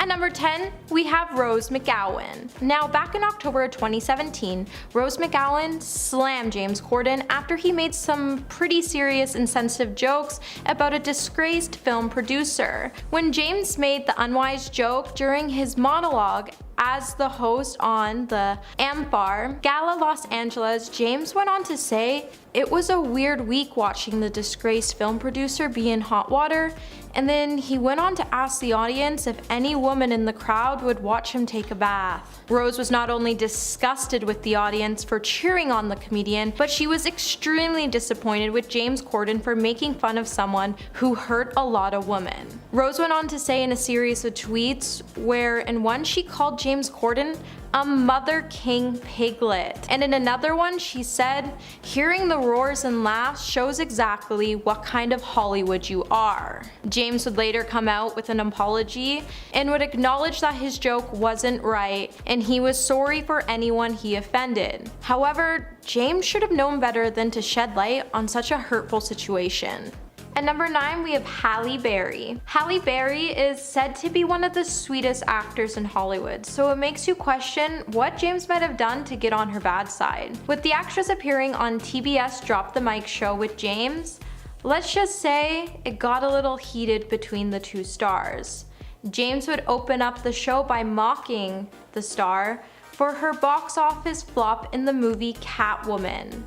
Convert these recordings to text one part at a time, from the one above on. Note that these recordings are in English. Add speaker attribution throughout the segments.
Speaker 1: At number 10, we have Rose McGowan. Now, back in October of 2017, Rose McGowan slammed James Corden after he made some pretty serious insensitive jokes about a disgraced film producer. When James made the unwise joke during his monologue as the host on the Ambar Gala Los Angeles, James went on to say it was a weird week watching the disgraced film producer be in hot water, and then he went on to ask the audience if any woman in the crowd would watch him take a bath. Rose was not only disgusted with the audience for cheering on the comedian, but she was extremely disappointed with James Corden for making fun of someone who hurt a lot of women. Rose went on to say in a series of tweets where in one she called James Corden a Mother King piglet, and in another one she said, "Hearing the roars and laughs shows exactly what kind of Hollywood you are." James would later come out with an apology and would acknowledge that his joke wasn't right and he was sorry for anyone he offended. However, James should have known better than to shed light on such a hurtful situation. At number 9, we have Halle Berry. Halle Berry is said to be one of the sweetest actors in Hollywood, so it makes you question what James might have done to get on her bad side. With the actress appearing on TBS Drop the Mic show with James, let's just say it got a little heated between the two stars. James would open up the show by mocking the star for her box office flop in the movie Catwoman.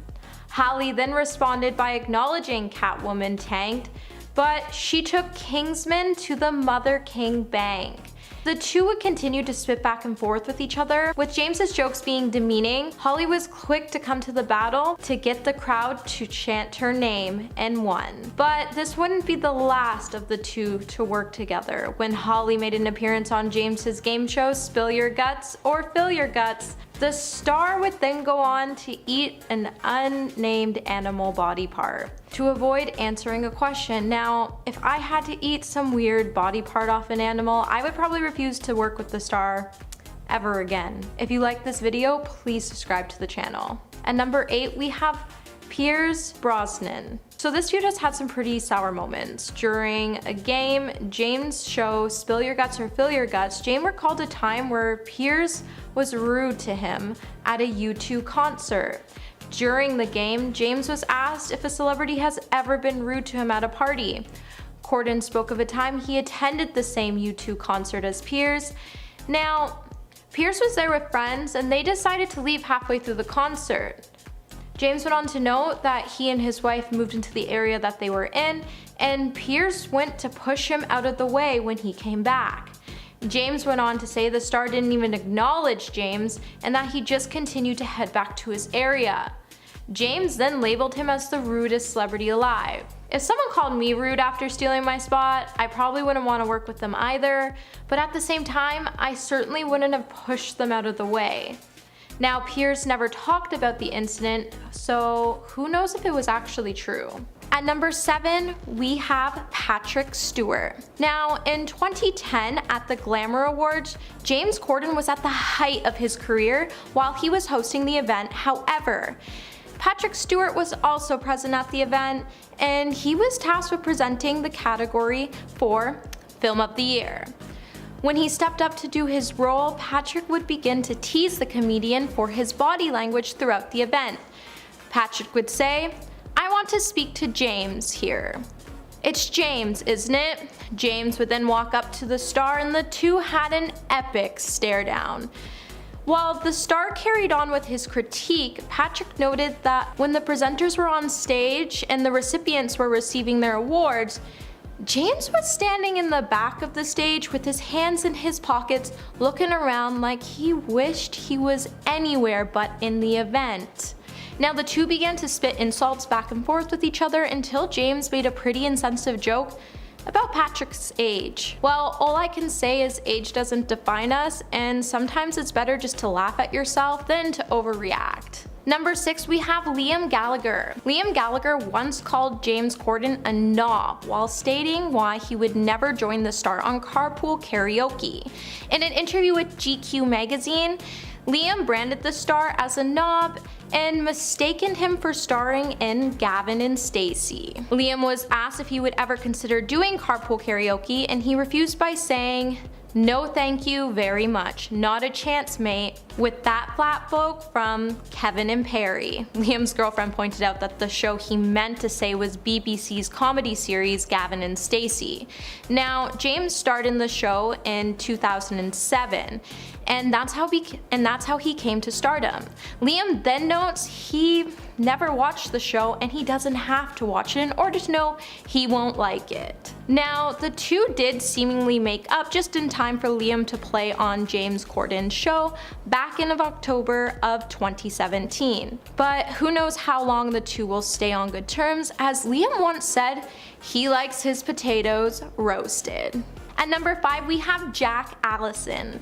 Speaker 1: Halle then responded by acknowledging Catwoman tanked, but she took Kingsman to the Mother King bank. The two would continue to spit back and forth with each other, with James's jokes being demeaning. Halle was quick to come to the battle to get the crowd to chant her name and won. But this wouldn't be the last of the two to work together. When Halle made an appearance on James's game show Spill Your Guts or Fill Your Guts, the star would then go on to eat an unnamed animal body part to avoid answering a question. Now, if I had to eat some weird body part off an animal, I would probably refuse to work with the star ever again. If you like this video, please subscribe to the channel. At number 8, we have Pierce Brosnan. So this feud has had some pretty sour moments. During a game, James' show Spill Your Guts or Fill Your Guts, James recalled a time where Pierce was rude to him at a U2 concert. During the game, James was asked if a celebrity has ever been rude to him at a party. Corden spoke of a time he attended the same U2 concert as Pierce. Now, Pierce was there with friends and they decided to leave halfway through the concert. James went on to note that he and his wife moved into the area that they were in, and Pierce went to push him out of the way when he came back. James went on to say the star didn't even acknowledge James and that he just continued to head back to his area. James then labeled him as the rudest celebrity alive. If someone called me rude after stealing my spot, I probably wouldn't want to work with them either, but at the same time, I certainly wouldn't have pushed them out of the way. Now, Pierce never talked about the incident, so who knows if it was actually true. At number 7, we have Patrick Stewart. Now, in 2010 at the Glamour Awards, James Corden was at the height of his career while he was hosting the event. However, Patrick Stewart was also present at the event, and he was tasked with presenting the category for Film of the Year. When he stepped up to do his role, Patrick would begin to tease the comedian for his body language throughout the event. Patrick would say, "I want to speak to James here." "It's James, isn't it?" James would then walk up to the star and the two had an epic stare down. While the star carried on with his critique, Patrick noted that when the presenters were on stage and the recipients were receiving their awards, James was standing in the back of the stage with his hands in his pockets, looking around like he wished he was anywhere but in the event. Now the two began to spit insults back and forth with each other until James made a pretty insensitive joke about Patrick's age. Well, all I can say is age doesn't define us, and sometimes it's better just to laugh at yourself than to overreact. Number 6, we have Liam Gallagher. Liam Gallagher once called James Corden a knob while stating why he would never join the star on Carpool karaoke. In an interview with GQ magazine, Liam branded the star as a knob and mistaken him for starring in Gavin and Stacey. Liam was asked if he would ever consider doing Carpool karaoke, and he refused by saying, "No thank you very much, not a chance mate," with that flat folk from Kevin and Perry. Liam's girlfriend pointed out that the show he meant to say was BBC's comedy series Gavin and Stacey. Now, James starred in the show in 2007, and that's how he came to stardom. Liam then notes he never watched the show and he doesn't have to watch it in order to know he won't like it. Now, the two did seemingly make up just in time for Liam to play on James Corden's show back in October of 2017. But who knows how long the two will stay on good terms, as Liam once said he likes his potatoes roasted. At number 5, we have Jack Allison.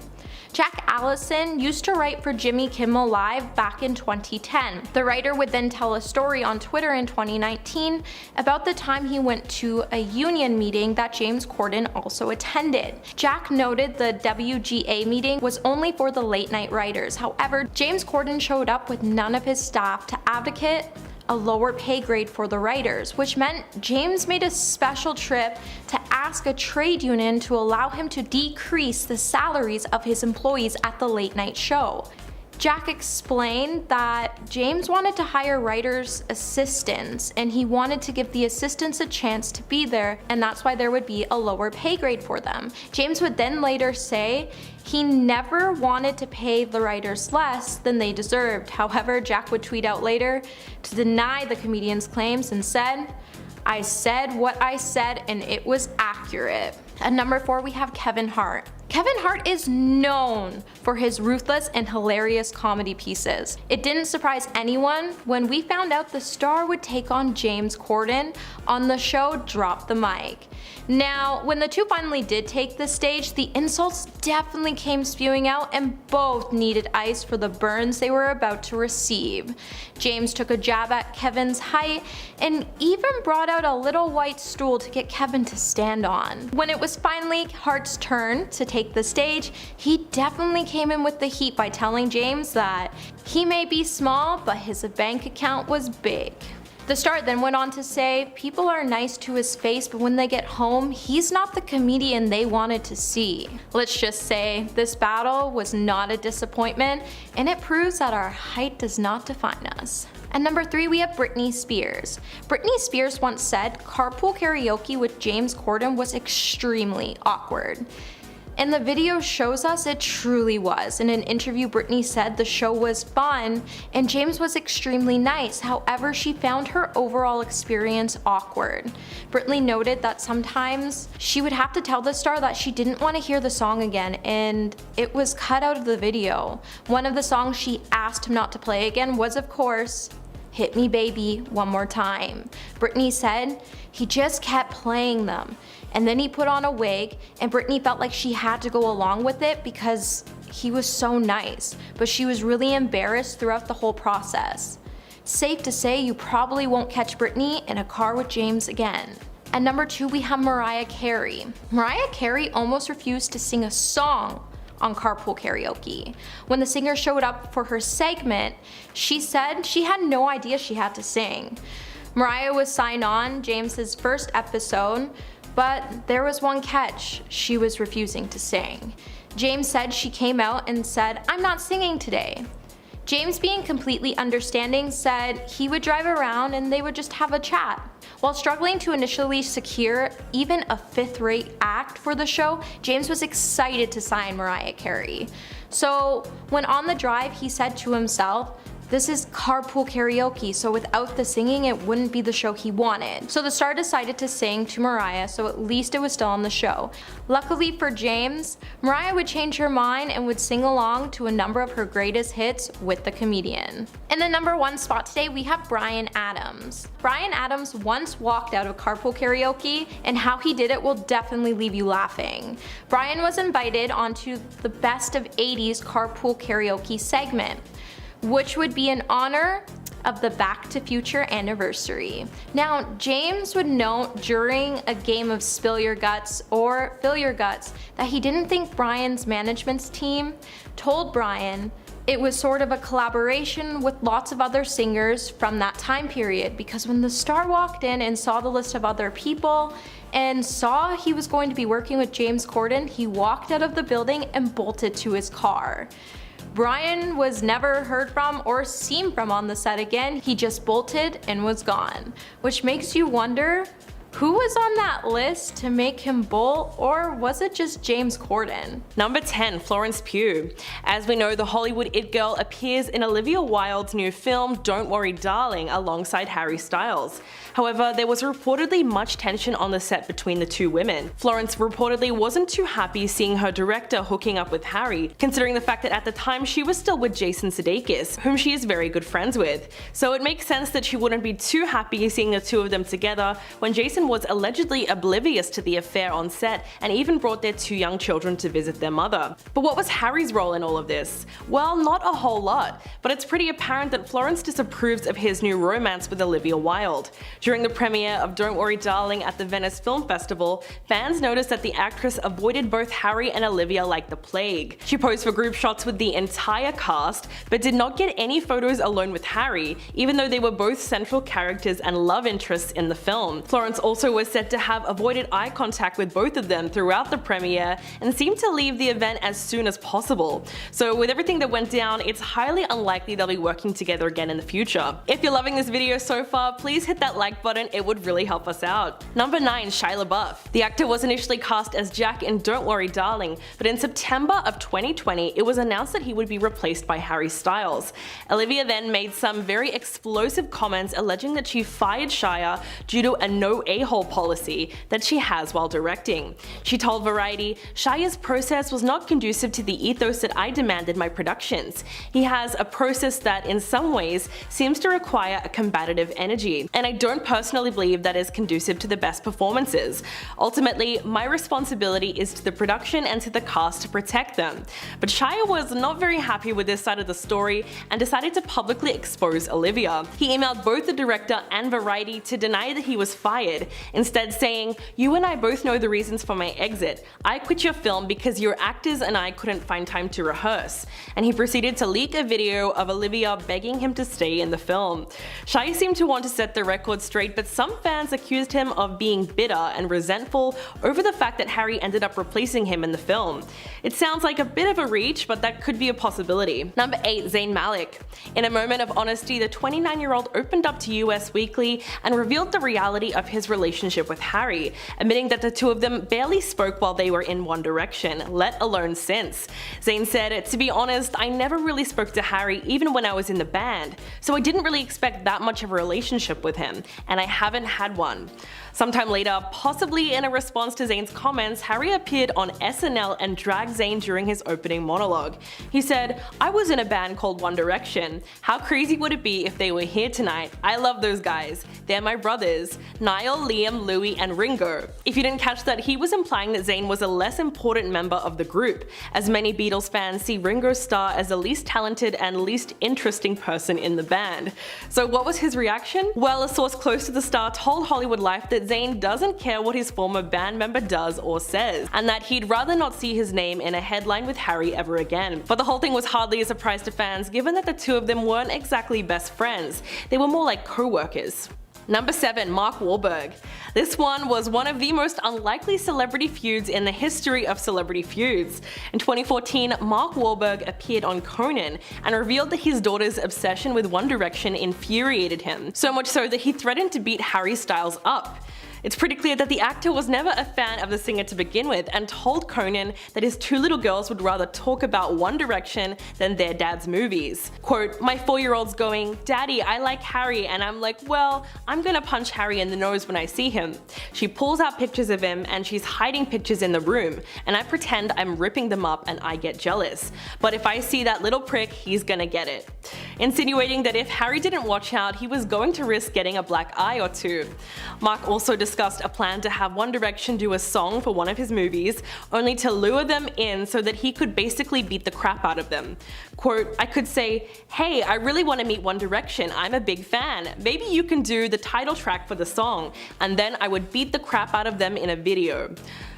Speaker 1: Jack Allison used to write for Jimmy Kimmel Live back in 2010. The writer would then tell a story on Twitter in 2019 about the time he went to a union meeting that James Corden also attended. Jack noted the WGA meeting was only for the late night writers. However, James Corden showed up with none of his staff to advocate a lower pay grade for the writers, which meant James made a special trip to ask a trade union to allow him to decrease the salaries of his employees at the late night show. Jack explained that James wanted to hire writers' assistants and he wanted to give the assistants a chance to be there, and that's why there would be a lower pay grade for them. James would then later say he never wanted to pay the writers less than they deserved. However, Jack would tweet out later to deny the comedian's claims and said, "I said what I said and it was accurate." At number 4, we have Kevin Hart. Kevin Hart is known for his ruthless and hilarious comedy pieces. It didn't surprise anyone when we found out the star would take on James Corden on the show Drop the Mic. Now, when the two finally did take the stage, the insults definitely came spewing out and both needed ice for the burns they were about to receive. James took a jab at Kevin's height and even brought out a little white stool to get Kevin to stand on. When it was finally Hart's turn to take the stage, he definitely came in with the heat by telling James that he may be small, but his bank account was big. The star then went on to say people are nice to his face, but when they get home, he's not the comedian they wanted to see. Let's just say this battle was not a disappointment, and it proves that our height does not define us. At number 3, we have Britney Spears. Britney Spears once said carpool karaoke with James Corden was extremely awkward. And the video shows us it truly was. In an interview, Britney said the show was fun and James was extremely nice. However, she found her overall experience awkward. Britney noted that sometimes she would have to tell the star that she didn't want to hear the song again, and it was cut out of the video. One of the songs she asked him not to play again was, of course, "Hit Me Baby One More Time." Britney said he just kept playing them, and then he put on a wig, and Britney felt like she had to go along with it because he was so nice, but she was really embarrassed throughout the whole process. Safe to say you probably won't catch Britney in a car with James again. At number 2, we have Mariah Carey. Mariah Carey almost refused to sing a song on Carpool Karaoke. When the singer showed up for her segment, she said she had no idea she had to sing. Mariah was signed on James's first episode, but there was one catch: she was refusing to sing. James said she came out and said, "I'm not singing today." James, being completely understanding, said he would drive around and they would just have a chat. While struggling to initially secure even a fifth-rate act for the show, James was excited to sign Mariah Carey. So when on the drive, he said to himself, this is carpool karaoke, so without the singing, it wouldn't be the show he wanted. So the star decided to sing to Mariah, so at least it was still on the show. Luckily for James, Mariah would change her mind and would sing along to a number of her greatest hits with the comedian. In the number 1 spot today, we have Bryan Adams. Bryan Adams once walked out of carpool karaoke, and how he did it will definitely leave you laughing. Bryan was invited onto the Best of 80s Carpool Karaoke segment, which would be in honor of the Back to Future anniversary. Now, James would note during a game of Spill Your Guts or Fill Your Guts that he didn't think Bryan's management's team told Bryan It was sort of a collaboration with lots of other singers from that time period, because when the star walked in and saw the list of other people and saw he was going to be working with James Corden, he walked out of the building and bolted to his car. Brian was never heard from or seen from on the set again. He just bolted and was gone, which makes you wonder, who was on that list to make him bolt, or was it just James Corden?
Speaker 2: Number 10. Florence Pugh. As we know, the Hollywood it girl appears in Olivia Wilde's new film Don't Worry Darling alongside Harry Styles. However, there was reportedly much tension on the set between the two women. Florence reportedly wasn't too happy seeing her director hooking up with Harry, considering the fact that at the time she was still with Jason Sudeikis, whom she is very good friends with. So it makes sense that she wouldn't be too happy seeing the two of them together when Jason was allegedly oblivious to the affair on set and even brought their two young children to visit their mother. But what was Harry's role in all of this? Well, not a whole lot, but it's pretty apparent that Florence disapproves of his new romance with Olivia Wilde. During the premiere of Don't Worry Darling at the Venice Film Festival, fans noticed that the actress avoided both Harry and Olivia like the plague. She posed for group shots with the entire cast, but did not get any photos alone with Harry, even though they were both central characters and love interests in the film. Florence also was said to have avoided eye contact with both of them throughout the premiere and seemed to leave the event as soon as possible. So with everything that went down, it's highly unlikely they'll be working together again in the future. If you're loving this video so far, please hit that like button, it would really help us out. Number 9. Shia LaBeouf. The actor was initially cast as Jack in Don't Worry Darling, but in September of 2020, it was announced that he would be replaced by Harry Styles. Olivia then made some very explosive comments alleging that she fired Shia due to a no a-hole policy that she has while directing. She told Variety, "Shia's process was not conducive to the ethos that I demand in my productions. He has a process that in some ways seems to require a combative energy, and I don't personally believe that is conducive to the best performances. Ultimately, my responsibility is to the production and to the cast to protect them." But Shia was not very happy with this side of the story and decided to publicly expose Olivia. He emailed both the director and Variety to deny that he was fired, instead saying, "You and I both know the reasons for my exit. I quit your film because your actors and I couldn't find time to rehearse." And he proceeded to leak a video of Olivia begging him to stay in the film. Shia seemed to want to set the record straight, but some fans accused him of being bitter and resentful over the fact that Harry ended up replacing him in the film. It sounds like a bit of a reach, but that could be a possibility. Number 8. Zayn Malik. In a moment of honesty, the 29-year-old opened up to US Weekly and revealed the reality of his relationship with Harry, admitting that the two of them barely spoke while they were in One Direction, let alone since. Zayn said, "To be honest, I never really spoke to Harry even when I was in the band, so I didn't really expect that much of a relationship with him, and I haven't had one." Sometime later, possibly in a response to Zayn's comments, Harry appeared on SNL and dragged Zayn during his opening monologue. He said, "I was in a band called One Direction. How crazy would it be if they were here tonight? I love those guys. They're my brothers. Niall, Liam, Louis, and Ringo." If you didn't catch that, he was implying that Zayn was a less important member of the group, as many Beatles fans see Ringo Starr as the least talented and least interesting person in the band. So what was his reaction? Well, a source close to the star told Hollywood Life that Zayn doesn't care what his former band member does or says, and that he'd rather not see his name in a headline with Harry ever again. But the whole thing was hardly a surprise to fans, given that the two of them weren't exactly best friends. They were more like co-workers. Number 7. Mark Wahlberg. This one was one of the most unlikely celebrity feuds in the history of celebrity feuds. In 2014, Mark Wahlberg appeared on Conan and revealed that his daughter's obsession with One Direction infuriated him, so much so that he threatened to beat Harry Styles up. It's pretty clear that the actor was never a fan of the singer to begin with and told Conan that his two little girls would rather talk about One Direction than their dad's movies. Quote, "My 4-year-old's going, 'Daddy, I like Harry,' and I'm like, well, I'm gonna punch Harry in the nose when I see him. She pulls out pictures of him and she's hiding pictures in the room, and I pretend I'm ripping them up and I get jealous. But if I see that little prick, he's gonna get it." Insinuating that if Harry didn't watch out, he was going to risk getting a black eye or two. Mark also discussed a plan to have One Direction do a song for one of his movies, only to lure them in so that he could basically beat the crap out of them. Quote, "I could say, 'Hey, I really want to meet One Direction, I'm a big fan, maybe you can do the title track for the song,' and then I would beat the crap out of them in a video."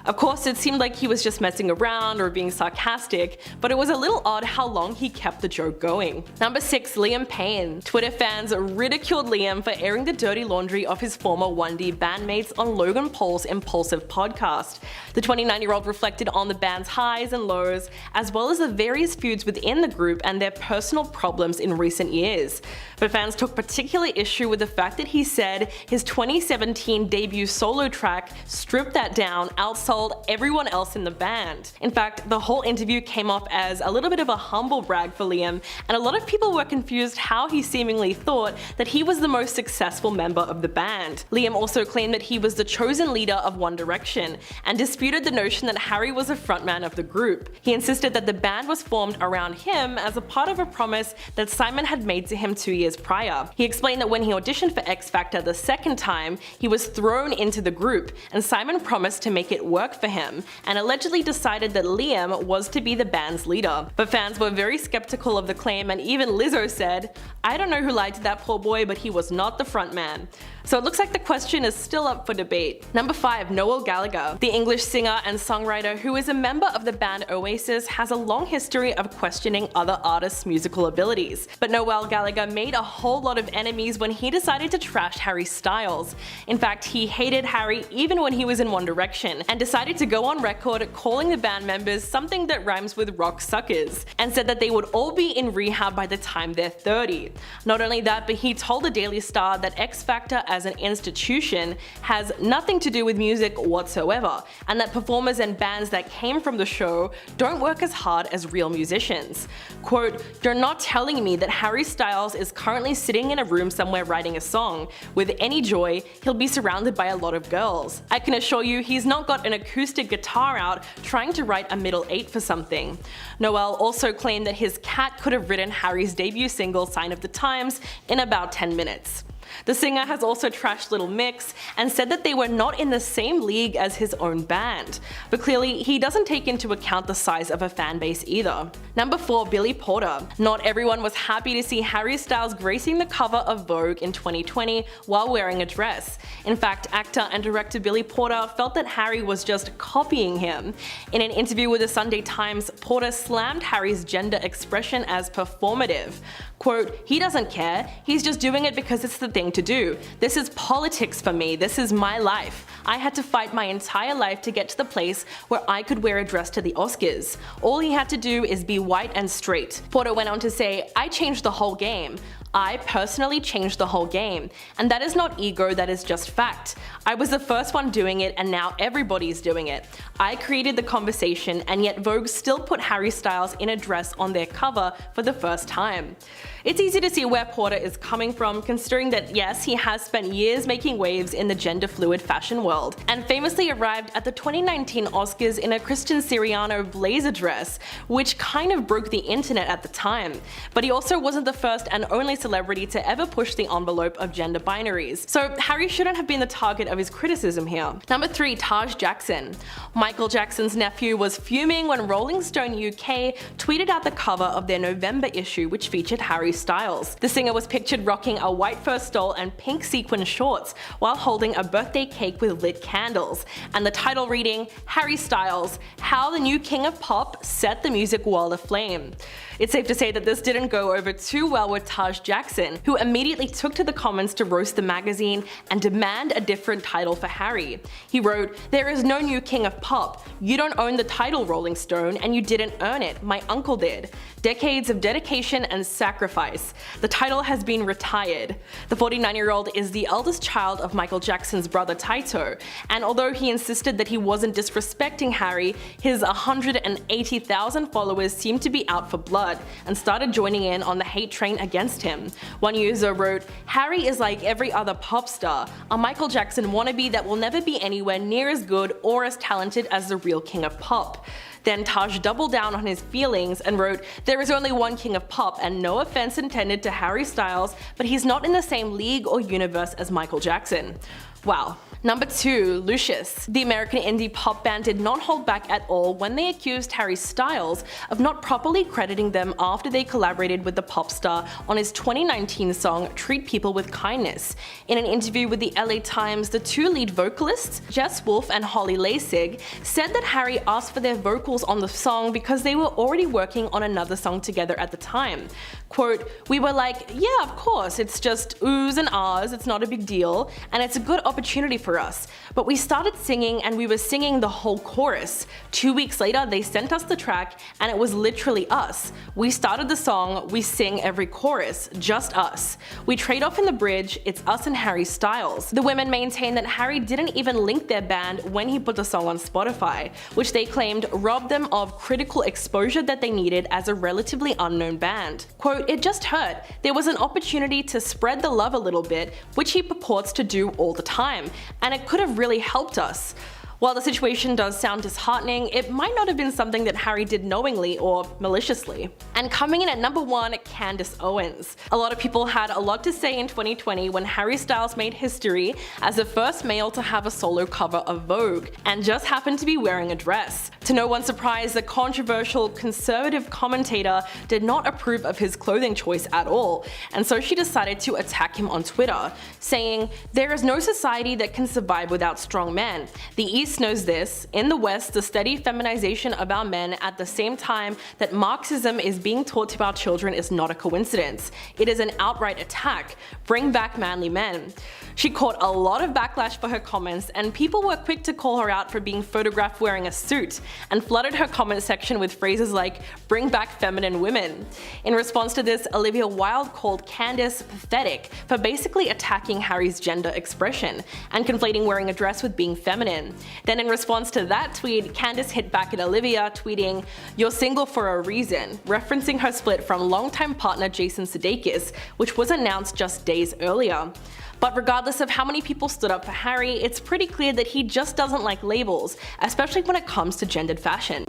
Speaker 2: Of course, it seemed like he was just messing around or being sarcastic, but it was a little odd how long he kept the joke going. Number 6. Liam Payne. Twitter fans ridiculed Liam for airing the dirty laundry of his former 1D bandmates on Logan Paul's Impulsive podcast. The 29-year-old reflected on the band's highs and lows, as well as the various feuds within the group and their personal problems in recent years. But fans took particular issue with the fact that he said his 2017 debut solo track, Strip That Down, outsold everyone else in the band. In fact, the whole interview came off as a little bit of a humble brag for Liam, and a lot of people were confused how he seemingly thought that he was the most successful member of the band. Liam also claimed that he was the chosen leader of One Direction, and disputed the notion that Harry was a frontman of the group. He insisted that the band was formed around him as a part of a promise that Simon had made to him 2 years prior. He explained that when he auditioned for X Factor the second time, he was thrown into the group, and Simon promised to make it work for him, and allegedly decided that Liam was to be the band's leader. But fans were very skeptical of the claim, and even Lizzo said, "I don't know who lied to that poor boy, but he was not the frontman." So it looks like the question is still up for debate. Number 5. Noel Gallagher. The English singer and songwriter who is a member of the band Oasis has a long history of questioning other artists' musical abilities. But Noel Gallagher made a whole lot of enemies when he decided to trash Harry Styles. In fact, he hated Harry even when he was in One Direction, and decided to go on record calling the band members something that rhymes with rock suckers, and said that they would all be in rehab by the time they're 30. Not only that, but he told the Daily Star that X Factor as an institution has nothing to do with music whatsoever, and that performers and bands that came from the show don't work as hard as real musicians. Quote, "You're not telling me that Harry Styles is currently sitting in a room somewhere writing a song. With any joy, he'll be surrounded by a lot of girls. I can assure you he's not got an acoustic guitar out trying to write a middle 8 for something." Noel also claimed that his cat could have written Harry's debut single Sign of the Times in about 10 minutes. The singer has also trashed Little Mix and said that they were not in the same league as his own band, but clearly he doesn't take into account the size of a fan base either. Number 4. Billy Porter. Not everyone was happy to see Harry Styles gracing the cover of Vogue in 2020 while wearing a dress. In fact, actor and director Billy Porter felt that Harry was just copying him. In an interview with the Sunday Times, Porter slammed Harry's gender expression as performative. Quote, "He doesn't care, he's just doing it because it's the thing to do. This is politics for me, this is my life. I had to fight my entire life to get to the place where I could wear a dress to the Oscars. All he had to do is be white and straight." Porter went on to say, "I changed the whole game. I personally changed the whole game. And that is not ego, that is just fact. I was the first one doing it and now everybody's doing it. I created the conversation, and yet Vogue still put Harry Styles in a dress on their cover for the first time." It's easy to see where Porter is coming from, considering that yes, he has spent years making waves in the gender-fluid fashion world, and famously arrived at the 2019 Oscars in a Christian Siriano blazer dress, which kind of broke the internet at the time. But he also wasn't the first and only celebrity to ever push the envelope of gender binaries, so Harry shouldn't have been the target of his criticism here. Number 3. Taj Jackson. Michael Jackson's nephew was fuming when Rolling Stone UK tweeted out the cover of their November issue, which featured Harry Styles. The singer was pictured rocking a white fur stole and pink sequin shorts while holding a birthday cake with lit candles, and the title reading, "Harry Styles, How the New King of Pop Set the Music World Aflame." It's safe to say that this didn't go over too well with Taj Jackson, who immediately took to the comments to roast the magazine and demand a different title for Harry. He wrote, "There is no new king of pop. You don't own the title, Rolling Stone, and you didn't earn it. My uncle did. Decades of dedication and sacrifice. The title has been retired." The 49-year-old is the eldest child of Michael Jackson's brother Taito, and although he insisted that he wasn't disrespecting Harry, his 180,000 followers seemed to be out for blood and started joining in on the hate train against him. One user wrote, "Harry is like every other pop star, a Michael Jackson wannabe that will never be anywhere near as good or as talented as the real king of pop." Then Taj doubled down on his feelings and wrote, "There is only one king of pop, and no offense intended to Harry Styles, but he's not in the same league or universe as Michael Jackson." Wow, Number 2. Lucius. The American indie pop band did not hold back at all when they accused Harry Styles of not properly crediting them after they collaborated with the pop star on his 2019 song Treat People with Kindness. In an interview with the LA Times, the two lead vocalists, Jess Wolfe and Holly Lasig, said that Harry asked for their vocals on the song because they were already working on another song together at the time. Quote, "We were like, yeah, of course, it's just oohs and ahs, it's not a big deal, and it's a good opportunity for us. But we started singing and we were singing the whole chorus. 2 weeks later, they sent us the track and it was literally us. We started the song, we sing every chorus, just us. We trade off in the bridge, it's us and Harry Styles." The women maintain that Harry didn't even link their band when he put the song on Spotify, which they claimed robbed them of critical exposure that they needed as a relatively unknown band. Quote, "It just hurt. There was an opportunity to spread the love a little bit, which he purports to do all the time, and it could have really helped us." While the situation does sound disheartening, it might not have been something that Harry did knowingly or maliciously. And coming in at number 1, Candace Owens. A lot of people had a lot to say in 2020 when Harry Styles made history as the first male to have a solo cover of Vogue, and just happened to be wearing a dress. To no one's surprise, the controversial conservative commentator did not approve of his clothing choice at all, and so she decided to attack him on Twitter, saying, "There is no society that can survive without strong men. The East knows this. In the West, the steady feminization of our men at the same time that Marxism is being taught to our children is not a coincidence. It is an outright attack. Bring back manly men." She caught a lot of backlash for her comments, and people were quick to call her out for being photographed wearing a suit, and flooded her comment section with phrases like, "Bring back feminine women." In response to this, Olivia Wilde called Candace pathetic for basically attacking Harry's gender expression, and conflating wearing a dress with being feminine. Then in response to that tweet, Candace hit back at Olivia, tweeting, "You're single for a reason," referencing her split from longtime partner Jason Sudeikis, which was announced just days earlier. But regardless of how many people stood up for Harry, it's pretty clear that he just doesn't like labels, especially when it comes to gendered fashion.